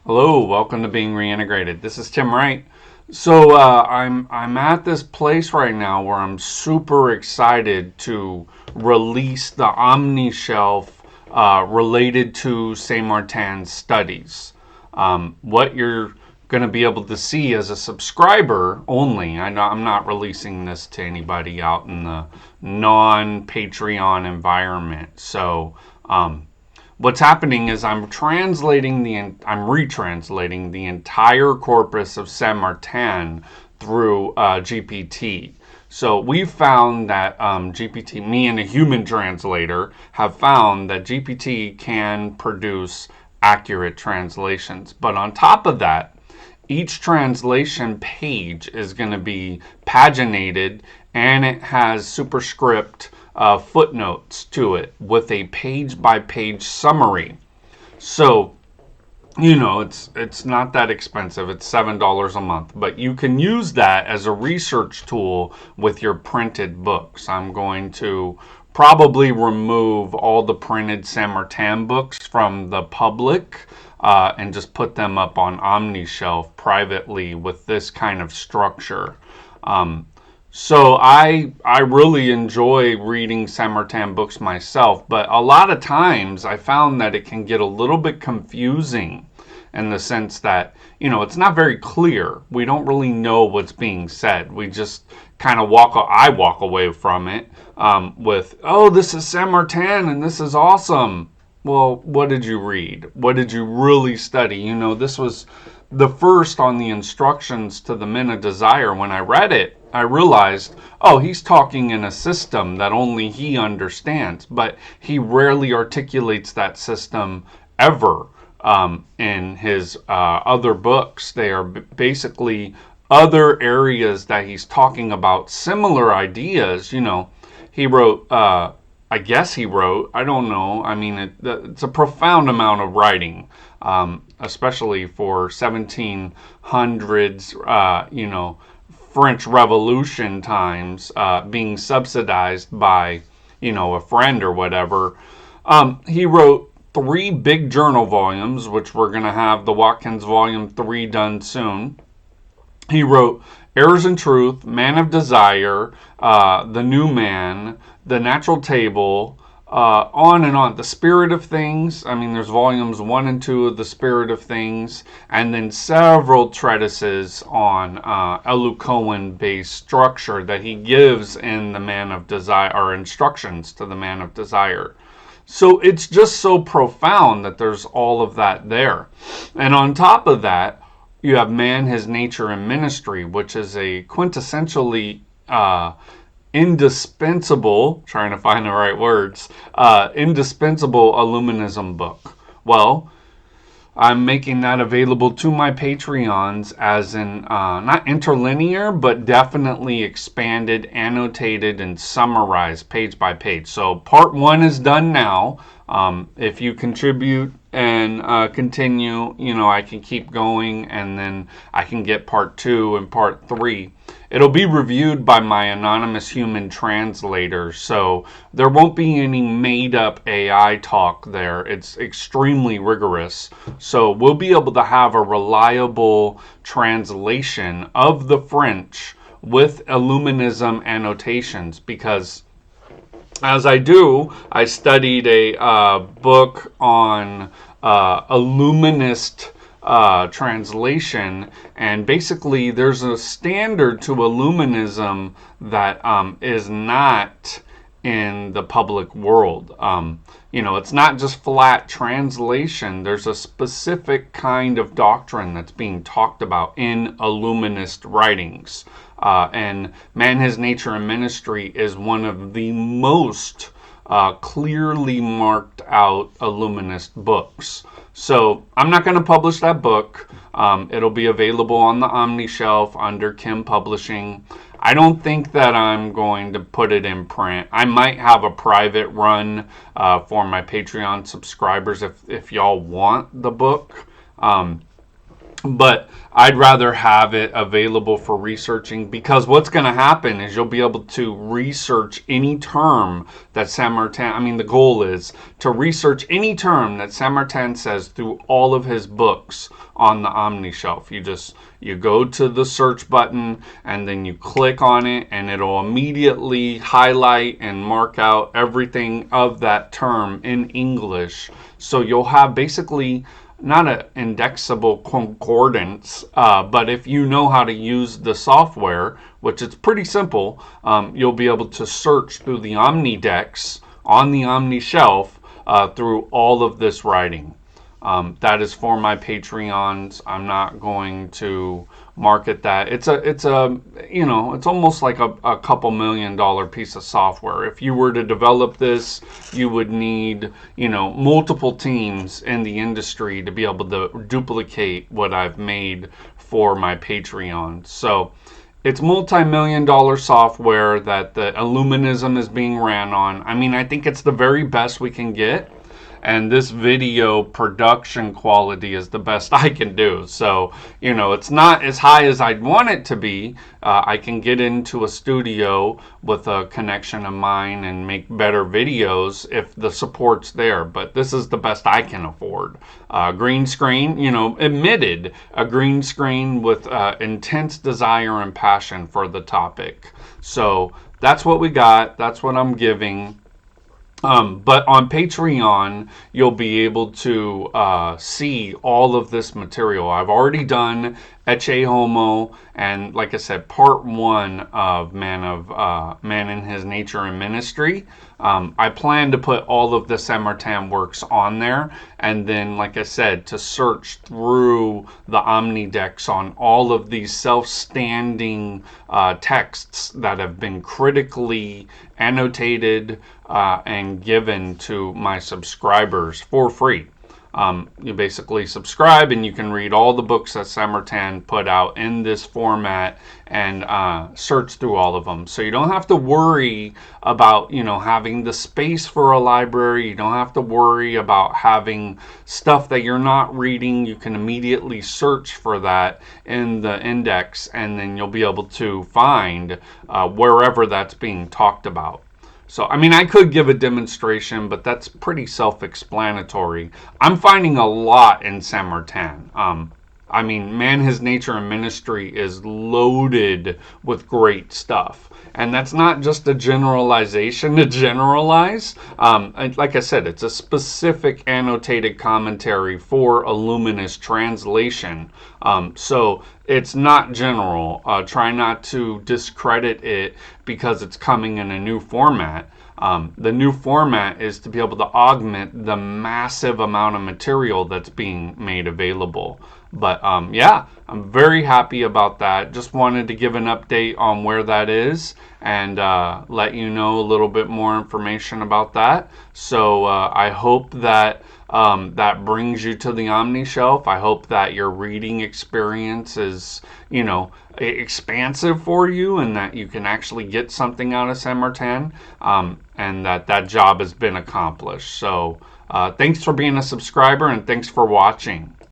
Hello, welcome to Being Reintegrated. This is Tim Wright. I'm at this place right now where I'm super excited to release the OmniShelf related to Saint Martin's studies. What you're going to be able to see as a subscriber only. I know I'm not releasing this to anybody out in the non-Patreon environment. What's happening is I'm retranslating the entire corpus of Saint Martin through GPT. So we've found that GPT, me and a human translator, have found that GPT can produce accurate translations. But on top of that, each translation page is going to be paginated, and it has superscript footnotes to it with a page-by-page summary. So, it's not that expensive. It's $7 a month, but you can use that as a research tool with your printed books. I'm going to probably remove all the printed Saint Martin books from the public and just put them up on OmniShelf privately with this kind of structure. So I really enjoy reading Saint Martin books myself, but a lot of times I found that it can get a little bit confusing in the sense that, it's not very clear. We don't really know what's being said. We just kind of I walk away from it with, oh, this is Saint Martin and this is awesome. Well, what did you read? What did you really study? This was the first on the instructions to the Men of Desire. When I read it, I realized, oh, he's talking in a system that only he understands, but he rarely articulates that system ever in his other books. They are basically other areas that he's talking about similar ideas. He wrote, I guess he wrote, I don't know. I mean, it's a profound amount of writing, especially for 1700s, French Revolution times, being subsidized by, a friend or whatever. He wrote 3 big journal volumes, which we're going to have the Watkins Volume 3 done soon. He wrote Errors in Truth, Man of Desire, The New Man, The Natural Table, on and on. The Spirit of Things. I mean, there's volumes 1 and 2 of The Spirit of Things, and then several treatises on Elucoan-based structure that he gives in the Man of Desire, or instructions to the Man of Desire. So it's just so profound that there's all of that there. And on top of that, you have Man, His Nature, and Ministry, which is a quintessentially indispensable, trying to find the right words, indispensable Illuminism book. Well, I'm making that available to my Patreons as in, not interlinear, but definitely expanded, annotated, and summarized page by page. So part 1 is done now. If you contribute and continue, I can keep going, and then I can get part 2 and part 3. It'll be reviewed by my anonymous human translator, so there won't be any made-up AI talk there. It's extremely rigorous. So we'll be able to have a reliable translation of the French with Illuminism annotations, because as I studied a book on Illuminist translation, and basically there's a standard to Illuminism that is not in the public world. It's not just flat translation. There's a specific kind of doctrine that's being talked about in Illuminist writings. And Man, His Nature, and Ministry is one of the most clearly marked out Illuminist books. So I'm not going to publish that book. It'll be available on the OmniShelf under Kim Publishing. I don't think that I'm going to put it in print. I might have a private run for my Patreon subscribers if y'all want the book. but I'd rather have it available for researching, because what's going to happen is you'll be able to research any term that Saint Martin, I mean, the goal is to research any term that Saint Martin says through all of his books on the OmniShelf. You go to the search button and then you click on it, and it'll immediately highlight and mark out everything of that term in English. So you'll have basically not an indexable concordance, but if you know how to use the software, which it's pretty simple, you'll be able to search through the OmniDex on the OmniShelf through all of this writing. That is for my Patreons. I'm not going to market that. It's almost like a couple $1 million piece of software. If you were to develop this, you would need, multiple teams in the industry to be able to duplicate what I've made for my Patreon. So it's multi-million-dollar software that the Illuminism is being ran on. I mean, I think it's the very best we can get, and this video production quality is the best I can do. So, it's not as high as I'd want it to be. I can get into a studio with a connection of mine and make better videos if the support's there, but this is the best I can afford. Green screen, admitted a green screen with intense desire and passion for the topic. So that's what we got. That's what I'm giving. But on Patreon, you'll be able to see all of this material. I've already done Ecce Homo, and like I said, part 1 of Man in His Nature and Ministry. I plan to put all of the Saint Martin works on there, and then, like I said, to search through the OmniDex on all of these self-standing texts that have been critically annotated and given to my subscribers for free. You basically subscribe and you can read all the books that Saint Martin put out in this format and search through all of them. So you don't have to worry about, having the space for a library. You don't have to worry about having stuff that you're not reading. You can immediately search for that in the index, and then you'll be able to find wherever that's being talked about. So, I could give a demonstration, but that's pretty self-explanatory. I'm finding a lot in Saint Martin. Man, His Nature and Ministry is loaded with great stuff. And that's not just a generalization to generalize. Like I said, it's a specific annotated commentary for a luminous translation. So it's not general. Try not to discredit it because it's coming in a new format. The new format is to be able to augment the massive amount of material that's being made available. But I'm very happy about that. Just wanted to give an update on where that is and let you know a little bit more information about that. So I hope that that brings you to the OmniShelf. I hope that your reading experience is, expansive for you, and that you can actually get something out of Saint Martin, and that job has been accomplished. So thanks for being a subscriber, and thanks for watching.